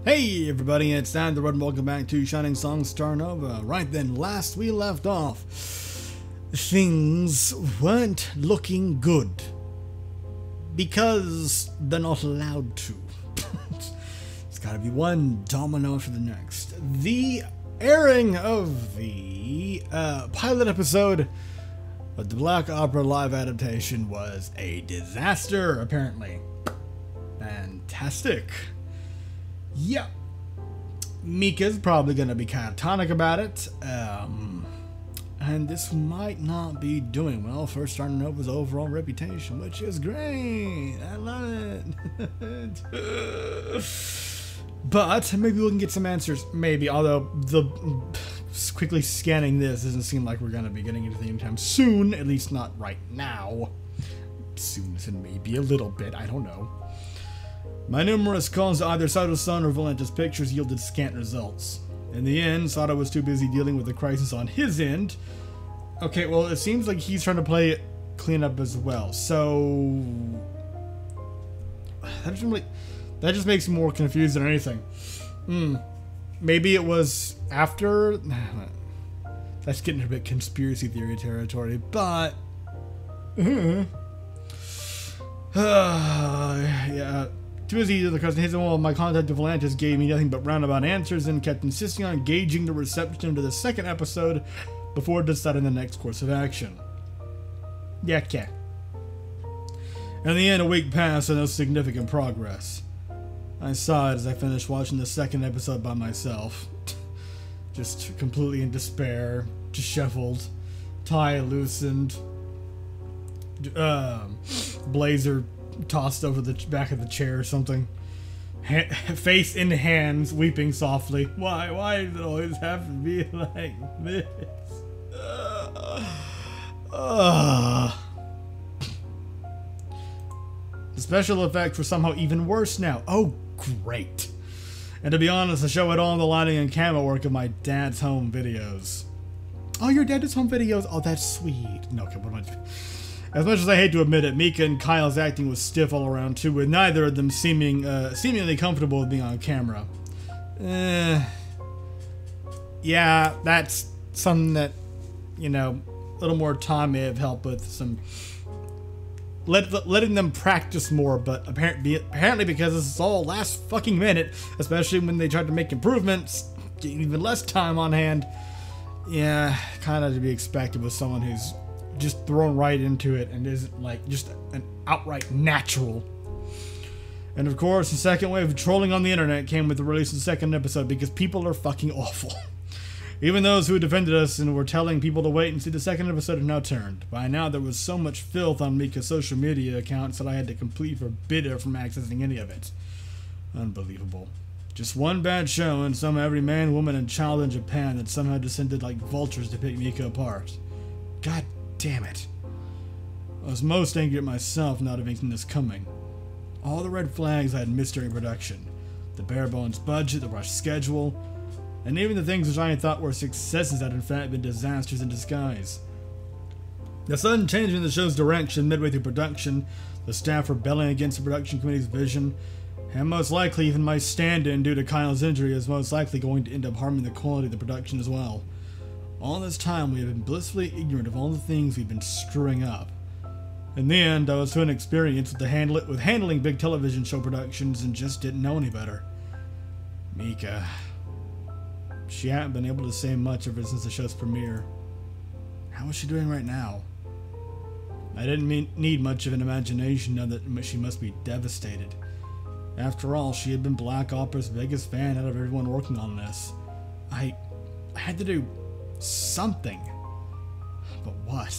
Hey everybody, it's Dan the Road and welcome back to Shining Song Starnova. Right then, last we left off, things weren't looking good. Because they're not allowed to. It's gotta be one domino after the next. The airing of the pilot episode of the Black Opera live adaptation was a disaster, apparently. Fantastic. Yeah, Mika's probably going to be catatonic about it, and this might not be doing well for Starnova's overall reputation, which is great. I love it. But maybe we can get some answers, maybe, although quickly scanning this doesn't seem like we're going to be getting anything anytime soon, at least not right now. Soon as in maybe a little bit, I don't know. My numerous calls to either Sato's son or Valenta's pictures yielded scant results. In the end, Sato was too busy dealing with the crisis on his end. Okay, well, it seems like he's trying to play it clean up as well. So that just makes me more confused than anything. Maybe it was after. That's getting a bit conspiracy theory territory, but yeah. Too busy to the cousin his well, my contact with Valantis gave me nothing but roundabout answers and kept insisting on gauging the reception to the second episode before deciding the next course of action. Yeah. In the end, a week passed and no significant progress. I sighed as I finished watching the second episode by myself. Just completely in despair, disheveled, tie loosened, blazer tossed over the back of the chair or something. Face in hands, weeping softly. Why does it always have to be like this? The special effects were somehow even worse now. Oh, great. And to be honest, the show had all the lighting and camera work of my dad's home videos. Oh, your dad's home videos? Oh, that's sweet. No, okay, what am I doing? As much as I hate to admit it, Mika and Kyle's acting was stiff all around too, with neither of them seemingly comfortable with being on camera. Yeah, that's something that, you know, a little more time may have helped with some letting them practice more, but apparently because this is all last fucking minute, especially when they tried to make improvements, getting even less time on hand. Yeah, kind of to be expected with someone who's just thrown right into it and isn't like just an outright natural. And of course, the second wave of trolling on the internet came with the release of the second episode because people are fucking awful. Even those who defended us and were telling people to wait and see the second episode have now turned. By now, there was so much filth on Mika's social media accounts that I had to completely forbid her from accessing any of it. Unbelievable. Just one bad show and some every man, woman, and child in Japan that somehow descended like vultures to pick Mika apart. God damn it. I was most angry at myself not having seen this coming. All the red flags I had missed during production. The bare bones budget, the rushed schedule, and even the things which I had thought were successes had in fact been disasters in disguise. The sudden change in the show's direction midway through production, the staff rebelling against the production committee's vision, and most likely even my stand-in due to Kyle's injury is most likely going to end up harming the quality of the production as well. All this time we have been blissfully ignorant of all the things we've been screwing up. In the end, I was so inexperienced with handling big television show productions and just didn't know any better. Mika. She hadn't been able to say much ever since the show's premiere. How is she doing right now? I didn't need much of an imagination to know that she must be devastated. After all, she had been Black Opera's biggest fan out of everyone working on this. I had to do something. But what?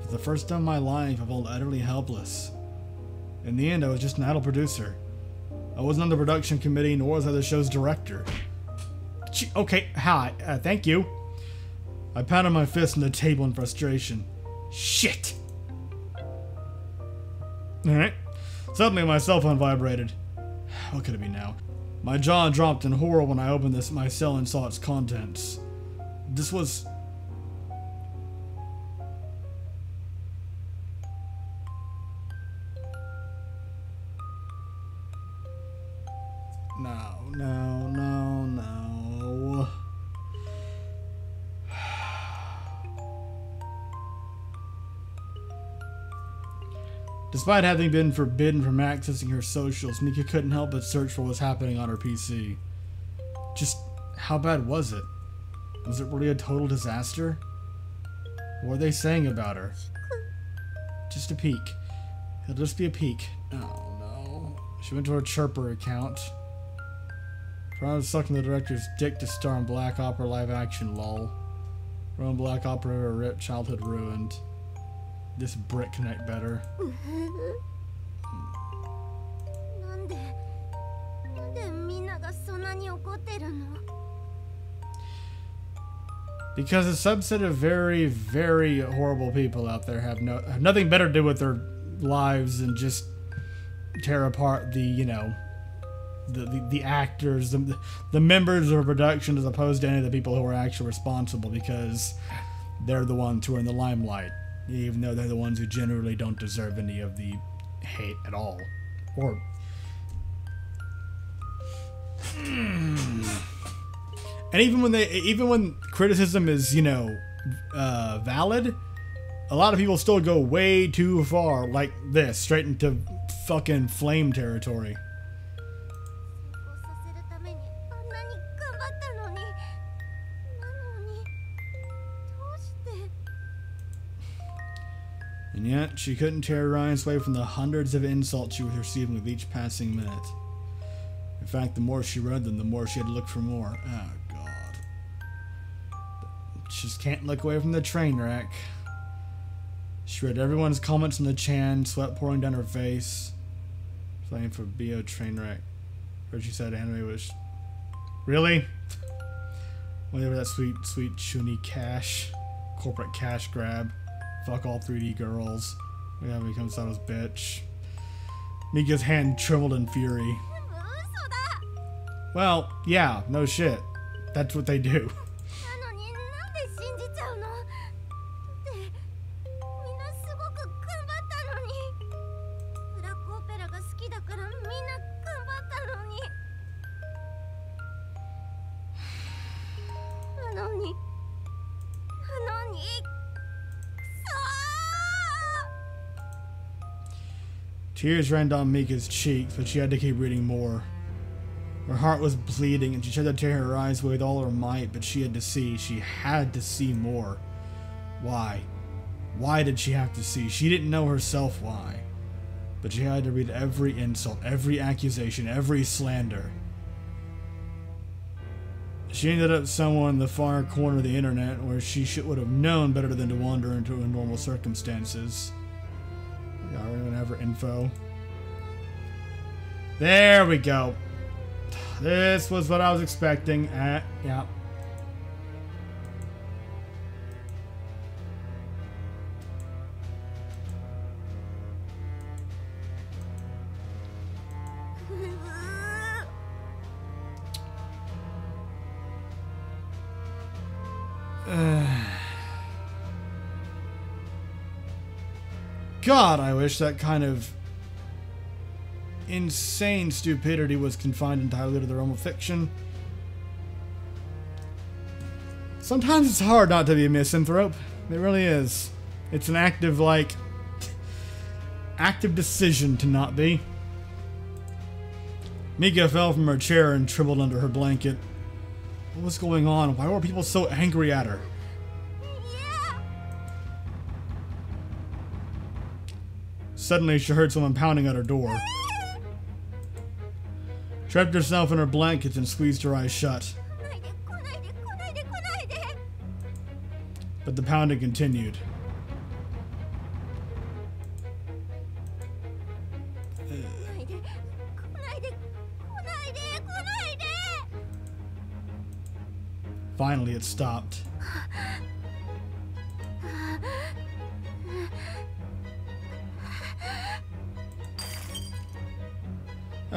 For the first time in my life, I felt utterly helpless. In the end, I was just an idle producer. I wasn't on the production committee, nor was I the show's director. Okay, hi, thank you. I pounded my fist on the table in frustration. Shit! Alright. Suddenly my cell phone vibrated. What could it be now? My jaw dropped in horror when I opened my cell and saw its contents. This was... no, no, no, no. Despite having been forbidden from accessing her socials, Mika couldn't help but search for what was happening on her PC. Just how bad was it? Was it really a total disaster? What were they saying about her? Just a peek. It'll just be a peek. Oh no. She went to her Chirper account. Brown was sucking the director's dick to star in Black Opera live action, lol. Rowan Black Opera rip, childhood ruined. This brick connect better. Because a subset of very, very horrible people out there have nothing better to do with their lives than just tear apart the, you know, the actors, the members of a production, as opposed to any of the people who are actually responsible, because they're the ones who are in the limelight, even though they're the ones who generally don't deserve any of the hate at all. Or and even when criticism is, you know, valid, a lot of people still go way too far, like this, straight into fucking flame territory. And yet, she couldn't tear Ryan's away from the hundreds of insults she was receiving with each passing minute. In fact, the more she read them, the more she had to look for more. Oh, God. She just can't look away from the train wreck. She read everyone's comments in the chan, sweat pouring down her face. Playing for BO train wreck. Heard she said anime was... Really? Whatever that sweet Chuni cash. Corporate cash grab. Fuck all 3D girls. We gotta become Sato's bitch. Mika's hand trembled in fury. Well, yeah, no shit. That's what they do. Tears ran down Mika's cheeks, but she had to keep reading more. Her heart was bleeding, and she tried to tear her eyes away with all her might, but she had to see. She had to see more. Why? Why did she have to see? She didn't know herself why. But she had to read every insult, every accusation, every slander. She ended up somewhere in the far corner of the internet, where she would have known better than to wander into normal circumstances. Yeah, we don't have her info. There we go. This was what I was expecting. Yeah. God, I wish that kind of insane stupidity was confined entirely to the realm of fiction. Sometimes it's hard not to be a misanthrope. It really is. It's an active decision to not be. Mika fell from her chair and trembled under her blanket. What was going on? Why were people so angry at her? Suddenly, she heard someone pounding at her door. She wrapped herself in her blankets and squeezed her eyes shut. But the pounding continued. Finally, it stopped.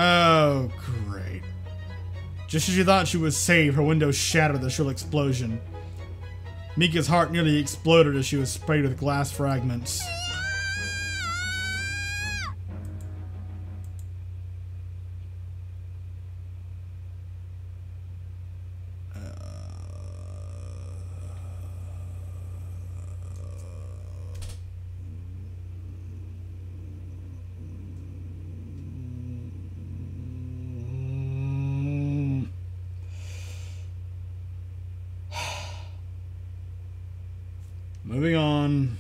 Oh, great. Just as she thought she was saved, her window shattered with a shrill explosion. Mika's heart nearly exploded as she was sprayed with glass fragments. Moving on.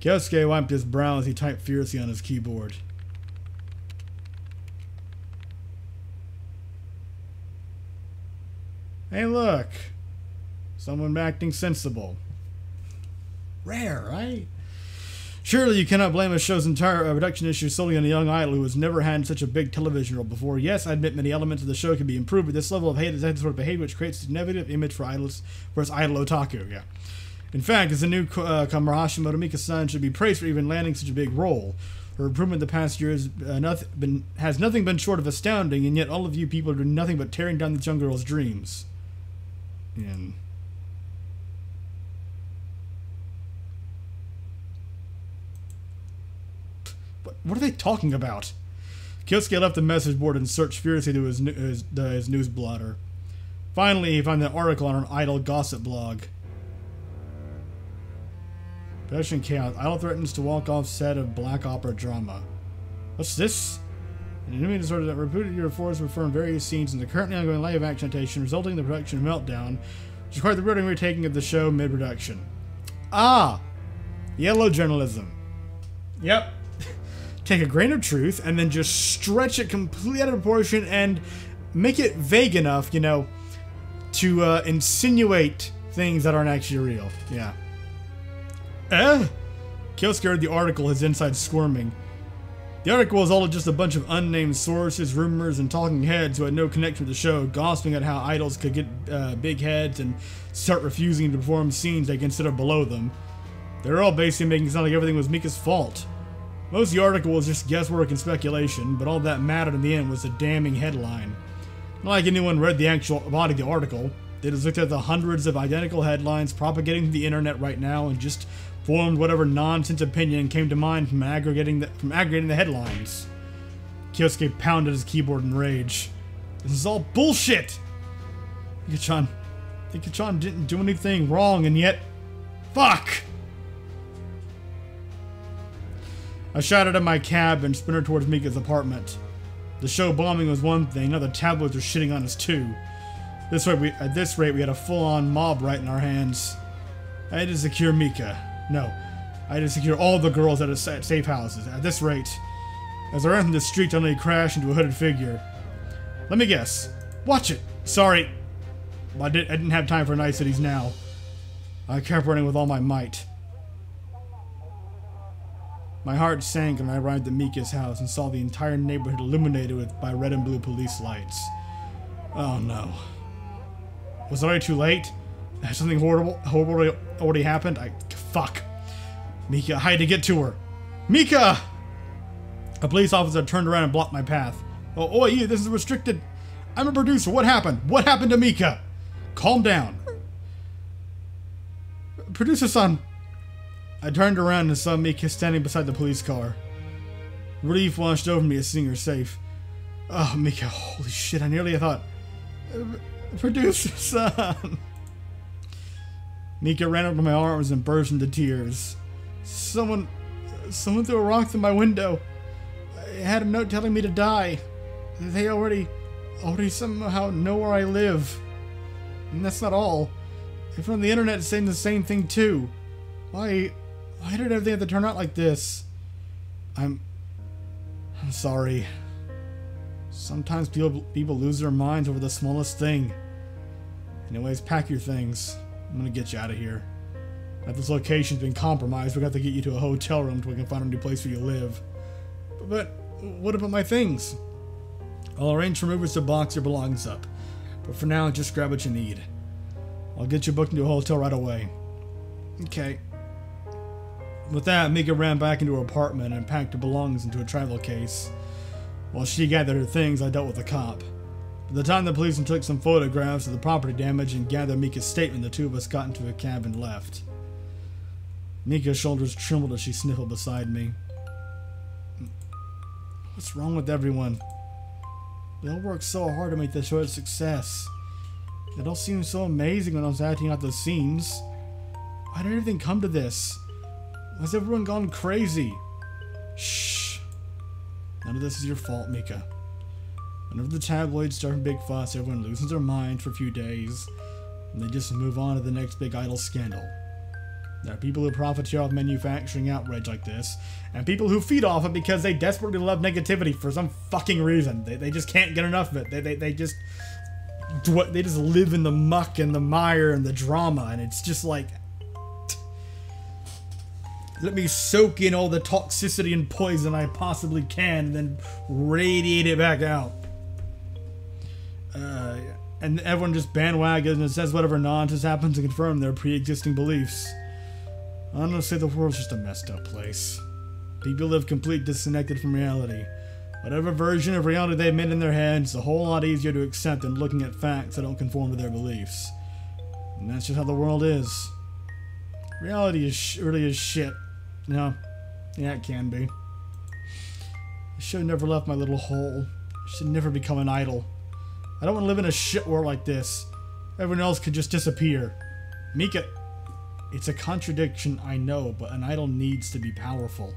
Kyosuke wiped his brow as he typed furiously on his keyboard. Hey, look. Someone acting sensible. Rare, right? Surely you cannot blame a show's entire production issue solely on a young idol who has never had such a big television role before. Yes, I admit many elements of the show can be improved, but this level of hate is that sort of behavior which creates a negative image for idols, for its idol otaku. Yeah. In fact, as the new comer Hashimoto Mika-san should be praised for even landing such a big role. Her improvement the past year has nothing been short of astounding, and yet all of you people are doing nothing but tearing down this young girl's dreams. And what are they talking about? Kyosuke left the message board and searched furiously through his news blotter. Finally, he found an article on an idol gossip blog. Production chaos. Idol threatens to walk off set of black opera drama. What's this? An enemy disorder that repeated your force refer in various scenes in the currently ongoing live action adaptation, resulting in the production meltdown, which required the rebuilding and retaking of the show mid-production. Ah! Yellow journalism. Yep. Take a grain of truth and then just stretch it completely out of proportion and make it vague enough, you know, to insinuate things that aren't actually real. Yeah. Kyosuke read the article, his insides squirming. The article was all just a bunch of unnamed sources, rumors, and talking heads who had no connection to the show, gossiping at how idols could get big heads and start refusing to perform scenes they consider below them. They were all basically making it sound like everything was Mika's fault. Most of the article was just guesswork and speculation, but all that mattered in the end was the damning headline. Not like anyone read the actual body of the article. They just looked at the hundreds of identical headlines propagating through the internet right now and just formed whatever nonsense opinion came to mind from aggregating the headlines. Kyosuke pounded his keyboard in rage. This is all bullshit! Mika-chan didn't do anything wrong, and yet... Fuck! I shouted at my cab and sprinted towards Mika's apartment. The show bombing was one thing, now the tabloids were shitting on us too. At this rate, we had a full-on mob right in our hands. I had to secure Mika. No, I had to secure all the girls at safe houses. At this rate, as I ran from the street, I suddenly crashed into a hooded figure. Let me guess. Watch it. Sorry. I didn't have time for niceties now. I kept running with all my might. My heart sank when I arrived at Mika's house and saw the entire neighborhood illuminated by red and blue police lights. Oh no. Was it already too late? Had something horrible already happened? Fuck. Mika, I had to get to her. Mika! A police officer turned around and blocked my path. Oh, you, this is restricted. I'm a producer. What happened? What happened to Mika? Calm down. Producer-san. I turned around and saw Mika standing beside the police car. Relief washed over me as seeing her safe. Oh, Mika, holy shit, I nearly thought... Producer-san. Mika ran up to my arms and burst into tears. Someone threw a rock through my window. It had a note telling me to die. They already somehow know where I live. And that's not all. Everyone on the internet is saying the same thing too. Why did everything have to turn out like this? I'm sorry. Sometimes people lose their minds over the smallest thing. Anyways, pack your things. I'm gonna get you out of here. If this location's been compromised, we have to get you to a hotel room until we can find a new place where you live. But what about my things? I'll arrange for movers to box your belongings up. But for now, just grab what you need. I'll get you booked into a hotel right away. Okay. With that, Mika ran back into her apartment and packed her belongings into a travel case. While she gathered her things, I dealt with the cop. By the time the policeman took some photographs of the property damage and gathered Mika's statement, the two of us got into a cab and left. Mika's shoulders trembled as she sniffled beside me. What's wrong with everyone? They all worked so hard to make the show a success. It all seemed so amazing when I was acting out the scenes. Why did everything come to this? Has everyone gone crazy? Shh. None of this is your fault, Mika. Whenever the tabloids start a big fuss, everyone loses their mind for a few days, and they just move on to the next big idol scandal. There are people who profiteer off manufacturing outrage like this, and people who feed off it because they desperately love negativity for some fucking reason. They just can't get enough of it. They just live in the muck and the mire and the drama, and it's just like, let me soak in all the toxicity and poison I possibly can, and then radiate it back out. And everyone just bandwagons and says whatever nonsense happens to confirm their pre-existing beliefs. Honestly, the world's just a messed up place. People live completely disconnected from reality. Whatever version of reality they've made in their heads is a whole lot easier to accept than looking at facts that don't conform to their beliefs. And that's just how the world is. Reality is really is shit. No. Yeah, it can be. I should have never left my little hole. I should never become an idol. I don't want to live in a shit world like this. Everyone else could just disappear. Mika, it's a contradiction, I know, but an idol needs to be powerful.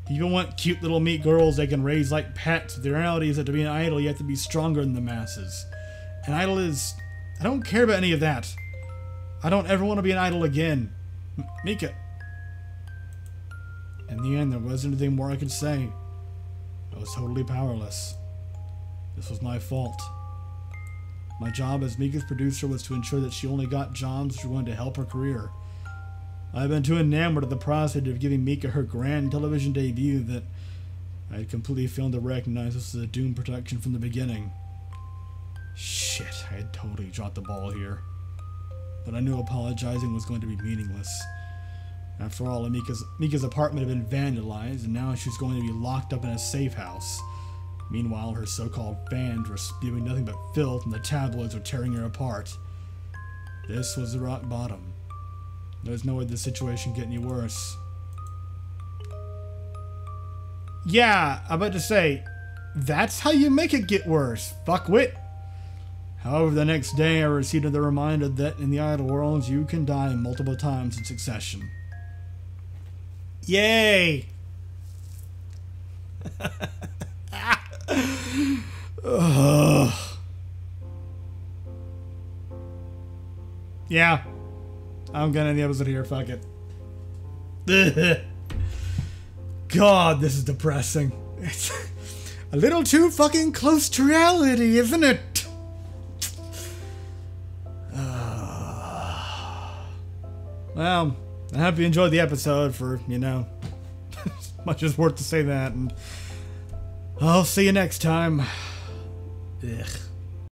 People want cute little meat girls they can raise like pets, but the reality is that to be an idol, you have to be stronger than the masses. An idol is... I don't care about any of that. I don't ever want to be an idol again. Mika. In the end, there wasn't anything more I could say. I was totally powerless. This was my fault. My job as Mika's producer was to ensure that she only got jobs which were going to help her career. I've been too enamored of the prospect of giving Mika her grand television debut that I had completely failed to recognize this as a doomed production from the beginning. Shit, I had totally dropped the ball here. But I knew apologizing was going to be meaningless. After all, Mika's apartment had been vandalized, and now she was going to be locked up in a safe house. Meanwhile, her so-called fans were spewing nothing but filth, and the tabloids were tearing her apart. This was the rock bottom. There's no way the situation could get any worse. Yeah, I'm about to say, that's how you make it get worse. Fuckwit. However, the next day I received the reminder that in the idol world, you can die multiple times in succession. Yay! Yeah. I'm gonna end the episode here. Fuck it. God, this is depressing. It's a little too fucking close to reality, isn't it? Well, I hope you enjoyed the episode for, you know, as much as worth to say that. And I'll see you next time. Ugh.